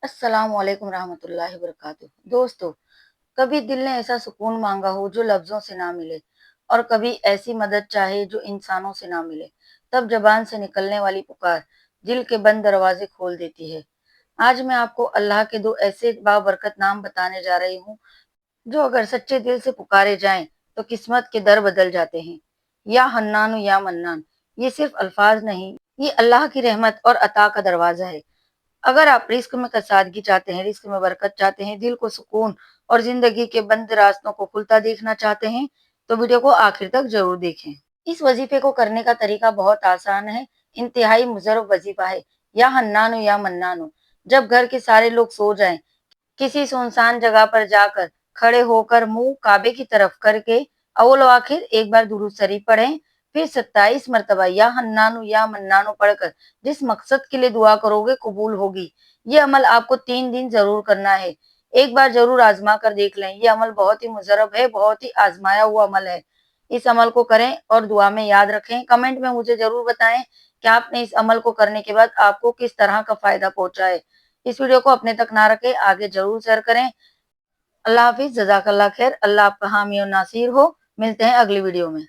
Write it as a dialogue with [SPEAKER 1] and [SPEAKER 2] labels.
[SPEAKER 1] अस्सलाम वालेकुम रहमतुल्लाहि वबरकातुहू। दोस्तों, कभी दिल ने ऐसा सुकून मांगा हो जो लफ्जों से ना मिले, और कभी ऐसी मदद चाहे जो इंसानों से ना मिले, तब जबान से निकलने वाली पुकार दिल के बंद दरवाजे खोल देती है। आज मैं आपको अल्लाह के दो ऐसे बाबरकत नाम बताने जा रही हूँ जो अगर सच्चे दिल से पुकारे जाएं तो किस्मत के दर बदल जाते हैं। या हन्नान या मन्नान, ये सिर्फ अल्फाज नहीं, ये अल्लाह की रहमत और अता का दरवाजा है। अगर आप रिस्क में कसादगी चाहते हैं, रिस्क में बरकत चाहते हैं, दिल को सुकून और जिंदगी के बंद रास्तों को खुलता देखना चाहते हैं, तो वीडियो को आखिर तक जरूर देखें। इस वजीफे को करने का तरीका बहुत आसान है, इंतहाई मुजरब वजीफा है। या हन्नानो या मन्नानो, जब घर के सारे लोग सो जाएं, किसी सुनसान जगह पर जाकर खड़े होकर मुंह काबे की तरफ करके अव्वल व आखिर एक बार दुरूद शरीफ पढ़ें। फिर 27 मरतबा या हन्नानु या मन्नानु पढ़कर जिस मकसद के लिए दुआ करोगे कबूल होगी। ये अमल आपको 3 दिन जरूर करना है। एक बार जरूर आजमा कर देख लें। ये अमल बहुत ही मुजरब है, बहुत ही आजमाया हुआ अमल है। इस अमल को करें और दुआ में याद रखें। कमेंट में मुझे जरूर बताएं कि आपने इस अमल को करने के बाद आपको किस तरह का फायदा पहुंचा है। इस वीडियो को अपने तक ना रखें, आगे जरूर शेयर करें। अल्लाह हाफिज, जजाकल्ला खैर। अल्लाह आपका हामी और नासिर हो। मिलते हैं अगली वीडियो में।